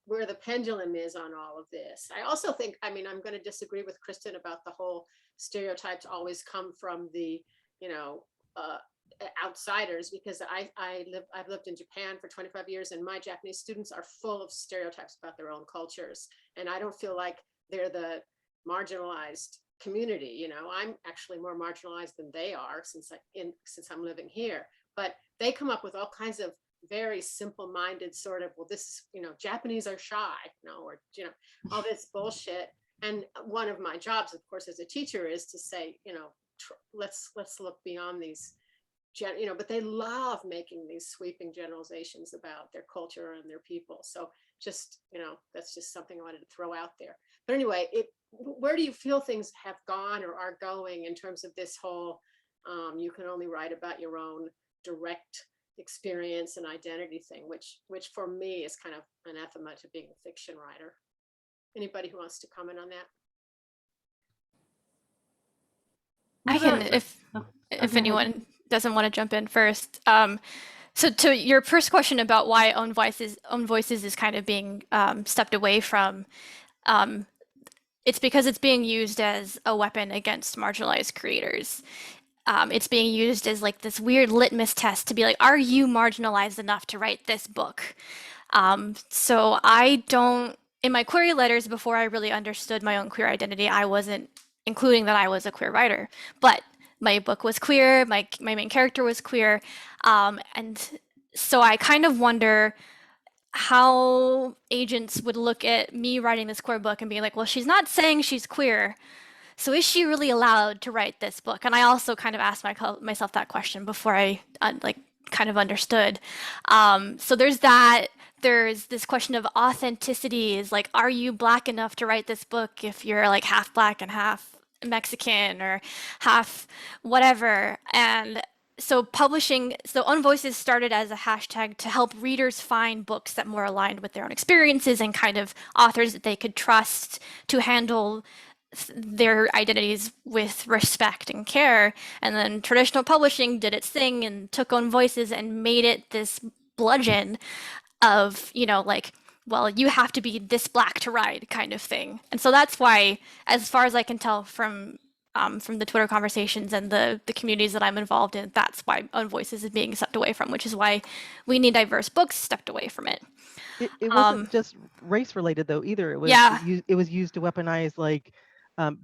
where the pendulum is on all of this. I also think, I'm going to disagree with Kristin about the whole stereotypes always come from the, outsiders, because I've lived in Japan for 25 years, and my Japanese students are full of stereotypes about their own cultures. And I don't feel like they're the marginalized community. I'm actually more marginalized than they are since I'm living here. But they come up with all kinds of very simple-minded sort of, well, this is, Japanese are shy, or all this bullshit. And one of my jobs, of course, as a teacher is to say, let's look beyond these, but they love making these sweeping generalizations about their culture and their people. So just, that's just something I wanted to throw out there. But anyway, where do you feel things have gone or are going in terms of this whole, you can only write about your own direct experience and identity thing, which for me is kind of anathema to being a fiction writer. Anybody who wants to comment on that? I can, if anyone doesn't want to jump in first. So to your first question about why own voices is kind of being stepped away from, it's because it's being used as a weapon against marginalized creators. It's being used as like this weird litmus test to be like, are you marginalized enough to write this book? So I don't, in my query letters, before I really understood my own queer identity, I wasn't including that I was a queer writer, but my book was queer, my main character was queer. And so I kind of wonder how agents would look at me writing this queer book and be like, well, she's not saying she's queer, so is she really allowed to write this book? And I also kind of asked myself that question before I kind of understood. So there's that. There's this question of authenticity, is like, are you Black enough to write this book if you're like half Black and half Mexican or half whatever? And so Own Voices started as a hashtag to help readers find books that more aligned with their own experiences and kind of authors that they could trust to handle their identities with respect and care. And then traditional publishing did its thing and took Own Voices and made it this bludgeon of, well, you have to be this Black to write kind of thing. And so that's why, as far as I can tell from the Twitter conversations and the communities that I'm involved in, that's why Own Voices is being stepped away from, which is why we need diverse books stepped away from it. It wasn't just race related though either. It was it was used to weaponize like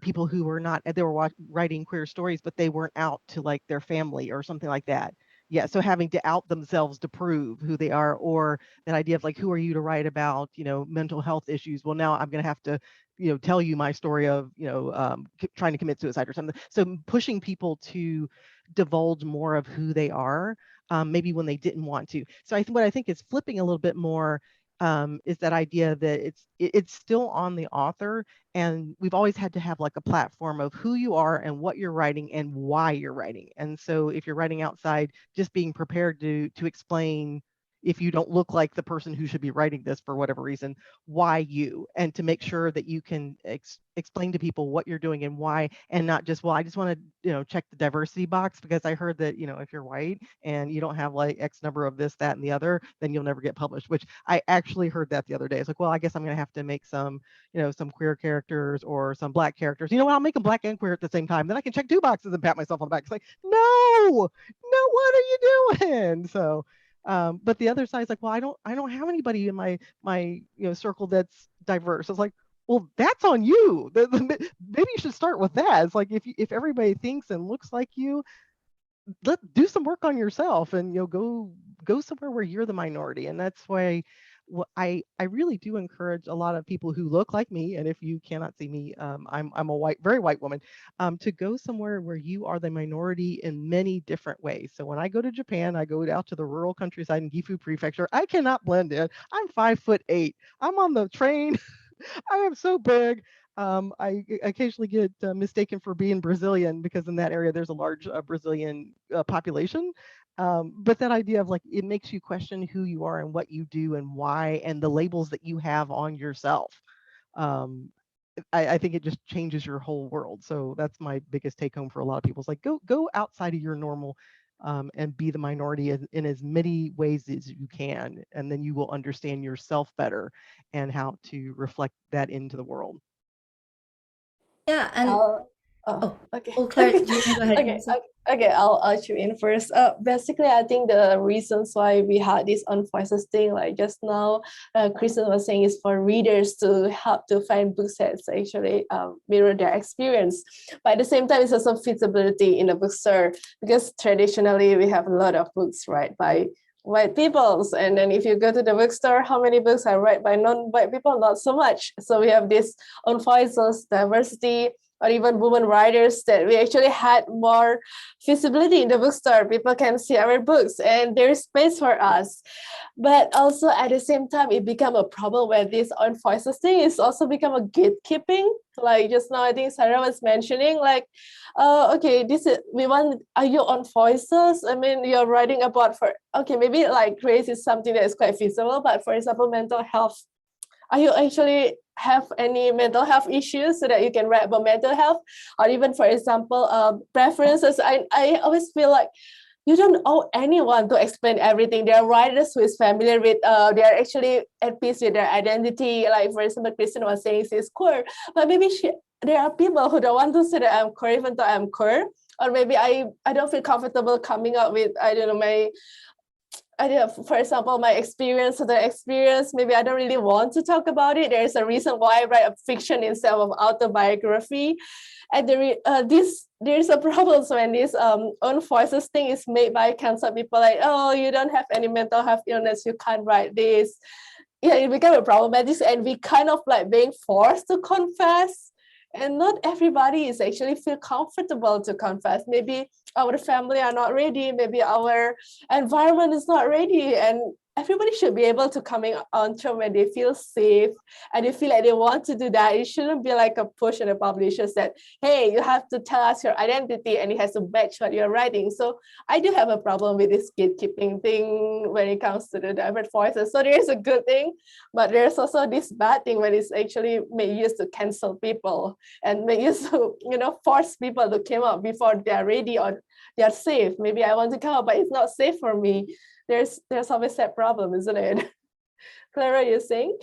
people who were not, they were writing queer stories, but they weren't out to like their family or something like that. Yeah, so having to out themselves to prove who they are, or that idea of like, who are you to write about, mental health issues? Well, now I'm going to have to, tell you my story of, trying to commit suicide or something. So pushing people to divulge more of who they are, maybe when they didn't want to. So what I think is flipping a little bit more is that idea that it's still on the author, and we've always had to have like a platform of who you are and what you're writing and why you're writing. And so if you're writing outside, just being prepared to explain, if you don't look like the person who should be writing this for whatever reason, why you, and to make sure that you can explain to people what you're doing and why, and not just, well, I just want to, check the diversity box because I heard that, if you're white and you don't have like X number of this, that, and the other, then you'll never get published, which I actually heard that the other day. It's like, well, I guess I'm going to have to make some, some queer characters or some black characters. You know what? I'll make them black and queer at the same time. Then I can check 2 boxes and pat myself on the back. It's like, no, what are you doing? So, but the other side is like, well, I don't have anybody in my circle that's diverse. It's like, well, that's on you. Maybe you should start with that. It's like, if everybody thinks and looks like you, do some work on yourself, and go somewhere where you're the minority. And that's why I really do encourage a lot of people who look like me, and if you cannot see me, I'm a very white woman, to go somewhere where you are the minority in many different ways. So when I go to Japan, I go out to the rural countryside in Gifu Prefecture. I cannot blend in. I'm 5'8". I'm on the train. I am so big. I occasionally get mistaken for being Brazilian because in that area there's a large Brazilian population. But that idea of like, it makes you question who you are and what you do and why, and the labels that you have on yourself. I think it just changes your whole world. So that's my biggest take home for a lot of people. It's like, go outside of your normal, and be the minority in as many ways as you can, and then you will understand yourself better and how to reflect that into the world. Yeah, and Okay. Clara, do you want to go ahead? Okay, okay, I'll chime in first. Basically, I think the reasons why we had this on voices thing, like just now, Kristin was saying, is for readers to help to find books that actually mirror their experience. But at the same time, it's also feasibility in a bookstore, because traditionally we have a lot of books, right, by white peoples, and then if you go to the bookstore, how many books are read by non-white people? Not so much. So we have this on voices diversity, or even women writers, that we actually had more visibility in the bookstore. People can see our books and there's space for us. But also at the same time, it become a problem where this on voices thing is also become a gatekeeping. Like just now, I think Sara was mentioning, like, okay, are you on voices? I mean, you're writing about maybe like race is something that is quite feasible, but for example, mental health, are you actually have any mental health issues so that you can write about mental health? Or even, for example, preferences. I always feel like you don't owe anyone to explain everything. There are writers who is familiar with, they are actually at peace with their identity. Like, for example, Kristin was saying she's queer, but maybe there are people who don't want to say that I'm queer even though I'm queer. Or maybe I don't feel comfortable coming out with, I don't know, for example, my experience, maybe I don't really want to talk about it. There's a reason why I write a fiction instead of autobiography. And there's a problem when this own voices thing is made by cancer people, like, oh, you don't have any mental health illness, you can't write this. Yeah, it became a problematic, and we kind of like being forced to confess. And not everybody is actually feel comfortable to confess. Maybe our family are not ready. Maybe our environment is not ready. And everybody should be able to coming on to when they feel safe and they feel like they want to do that. It shouldn't be like a push on the publishers that, hey, you have to tell us your identity and it has to match what you're writing. So I do have a problem with this gatekeeping thing when it comes to the diverse voices. So there's a good thing, but there's also this bad thing when it's actually made use to cancel people and make use to, force people to come out before they're ready or they're safe. Maybe I want to come out, but it's not safe for me. There's always that problem, isn't it? Clara, you think?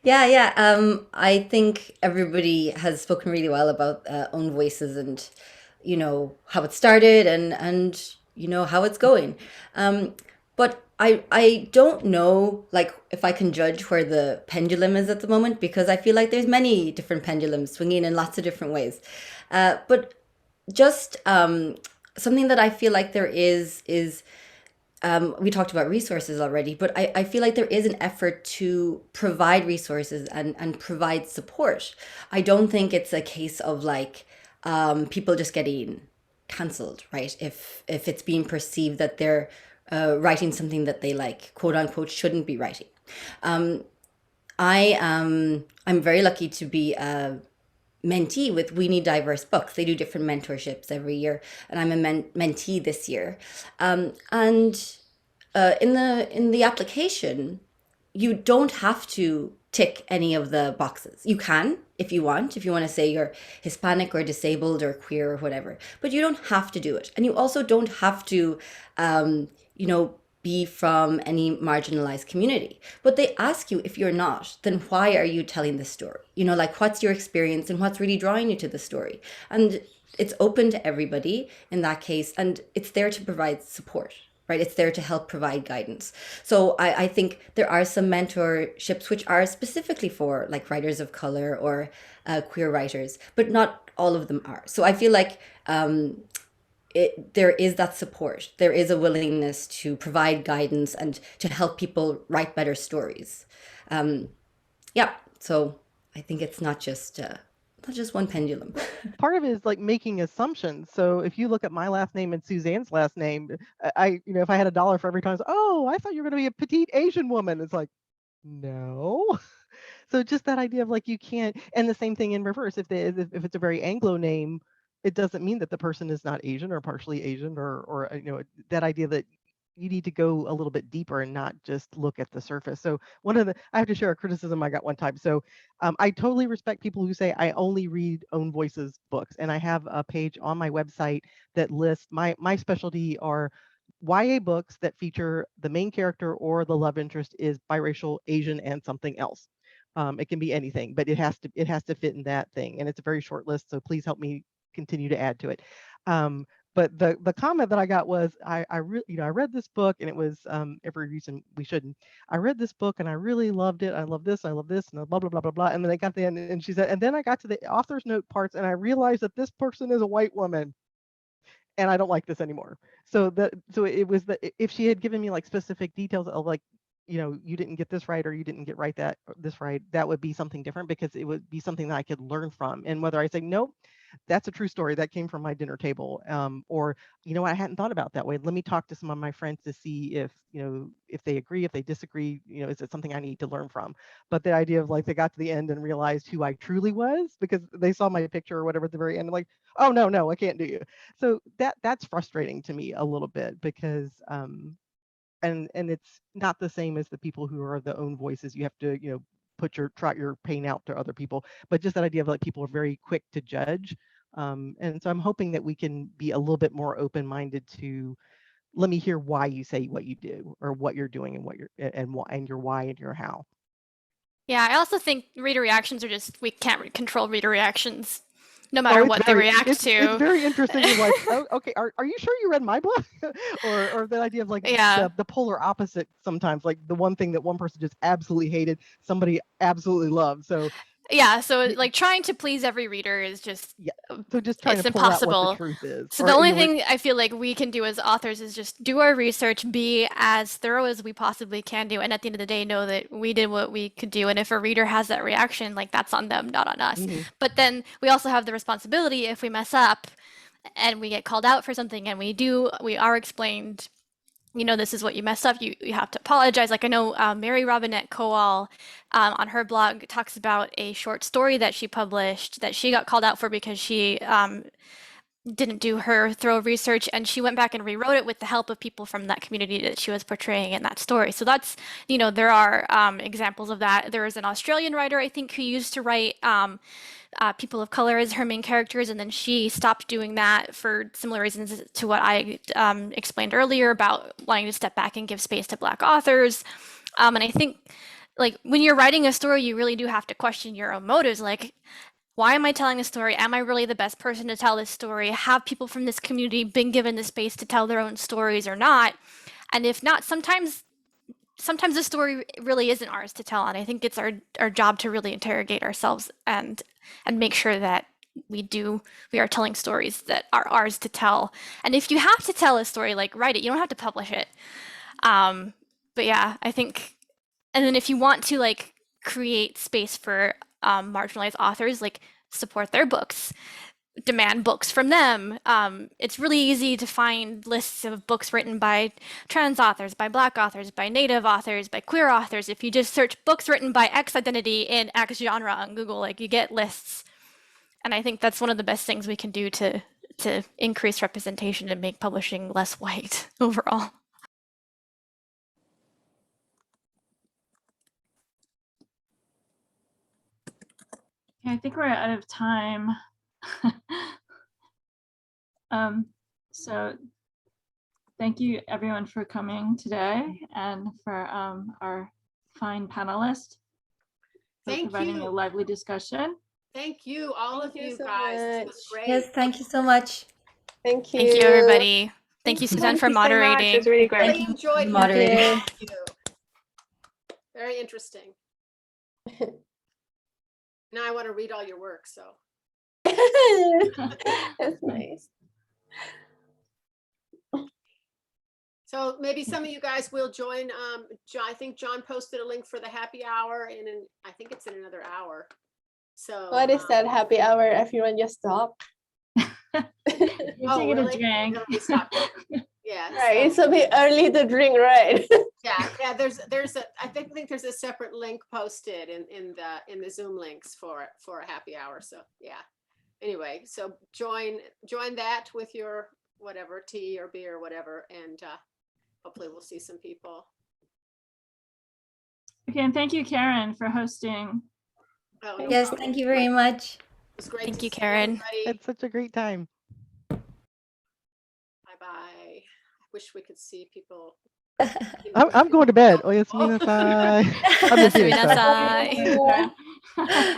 Yeah. I think everybody has spoken really well about own voices and, how it started and how it's going. But I don't know, like, if I can judge where the pendulum is at the moment, because I feel like there's many different pendulums swinging in lots of different ways. But just something that I feel like there is we talked about resources already, but I feel like there is an effort to provide resources and provide support. I don't think it's a case of like people just getting cancelled, right? If it's being perceived that they're writing something that they like, quote unquote, shouldn't be writing. I'm very lucky to be a mentee with We Need Diverse Books. They do different mentorships every year, and I'm a mentee this year. And in the application, you don't have to tick any of the boxes. You can if you want to say you're Hispanic or disabled or queer or whatever, but you don't have to do it. And you also don't have to, be from any marginalized community. But they ask you, if you're not, then why are you telling this story? Like, what's your experience and what's really drawing you to the story? And it's open to everybody in that case, and it's there to provide support. Right? It's there to help provide guidance. So I think there are some mentorships which are specifically for like writers of color or queer writers, but not all of them are. So I feel like there is that support. There is a willingness to provide guidance and to help people write better stories. So I think it's not just one pendulum. Part of it is like making assumptions. So if you look at my last name and Suzanne's last name, if I had $1 for every time, I thought you were going to be a petite Asian woman. It's like, no. So just that idea of like, you can't, and the same thing in reverse. If it's a very Anglo name, it doesn't mean that the person is not Asian or partially Asian or that idea that you need to go a little bit deeper and not just look at the surface. So I have to share a criticism I got one time. So I totally respect people who say I only read own voices books. And I have a page on my website that lists my specialty are YA books that feature the main character or the love interest is biracial, Asian, and something else. It can be anything, but it has to fit in that thing. And it's a very short list. So please help me continue to add to it. But the comment that I got was, I read this book, and it was every reason we shouldn't. I read this book and I really loved it. I love this, and blah blah blah blah blah. And then I got to the end, and she said, and then I got to the author's note parts, and I realized that this person is a white woman, and I don't like this anymore. So it was if she had given me like specific details of like, you didn't get this right, or you didn't get this right, that would be something different, because it would be something that I could learn from. And whether I say, nope, that's a true story, that came from my dinner table, or I hadn't thought about that way, let me talk to some of my friends to see if if they agree, if they disagree, is it something I need to learn from. But the idea of like, they got to the end and realized who I truly was because they saw my picture or whatever at the very end, like, oh no, I can't do you. So that's frustrating to me a little bit, because and it's not the same as the people who are the own voices. You have to put your pain out to other people, but just that idea of like, people are very quick to judge, and so I'm hoping that we can be a little bit more open-minded to, let me hear why you say what you do, or what you're doing, and what you're and your why and your how. Yeah, I also think reader reactions are we can't control reader reactions, no matter what they react to. It's very interesting. You're like, oh, okay, are you sure you read my book? or the idea of like, yeah, the polar opposite sometimes, like the one thing that one person just absolutely hated, somebody absolutely loved. So yeah, so like trying to please every reader is just, so just trying it's to pull impossible. out what the truth is. So the only thing I feel like we can do as authors is just do our research, be as thorough as we possibly can do, and at the end of the day, know that we did what we could do. And if a reader has that reaction, like, that's on them, not on us. Mm-hmm. But then we also have the responsibility, if we mess up and we get called out for something, and we are explained, this is what you messed up. You have to apologize. Like, I know Mary Robinette Kowal on her blog talks about a short story that she published that she got called out for because she didn't do her thorough research, and she went back and rewrote it with the help of people from that community that she was portraying in that story. So that's, there are examples of that. There is an Australian writer, I think, who used to write people of color as her main characters, and then she stopped doing that for similar reasons to what I explained earlier about wanting to step back and give space to Black authors. And I think, like, when you're writing a story, you really do have to question your own motives. Like, why am I telling this story? Am I really the best person to tell this story? Have people from this community been given the space to tell their own stories or not? And if not, sometimes the story really isn't ours to tell. And I think it's our job to really interrogate ourselves and make sure that we are telling stories that are ours to tell. And if you have to tell a story, like, write it. You don't have to publish it. But yeah, I think, and then if you want to, like, create space for marginalized authors, like, support their books. demand books from them. It's really easy to find lists of books written by trans authors, by Black authors, by Native authors, by queer authors. If you just search books written by X identity in X genre on Google, like you get lists. And I think that's one of the best things we can do to increase representation and make publishing less white overall. Okay, I think we're out of time. So thank you everyone for coming today and for our fine panelists for Thank providing you. a lively discussion. Thank you, all Thank of you you so guys. This much. was great. Yes, thank you so much. Thank you. Thank you, everybody. Thank you, Suzanne, Thank for you so much. It moderating. was really great. Really enjoyed hearing moderating. from all of you. Very interesting. Now I want to read all your work, so. That's nice. So maybe some of you guys will join. I think John posted a link for the happy hour I think it's in another hour. So What is that happy hour? Everyone just stop. You're taking really? a drink. Everybody stop. Yeah. Right, it's so- a bit early to drink, right? yeah. I think there's a separate link posted in the Zoom links for a happy hour. So yeah. Anyway, so join that with your whatever tea or beer or whatever, and hopefully we'll see some people. Okay, and thank you, Karen, for hosting. Oh, no Yes, problem. thank you very much. It was great. Thank to you, see Karen. everybody. It's such a great time. Bye-bye. I wish we could see people. I'm going to bed. Oyasuminasai. I'm just kidding. Sorry. Oyasuminasai. Okay.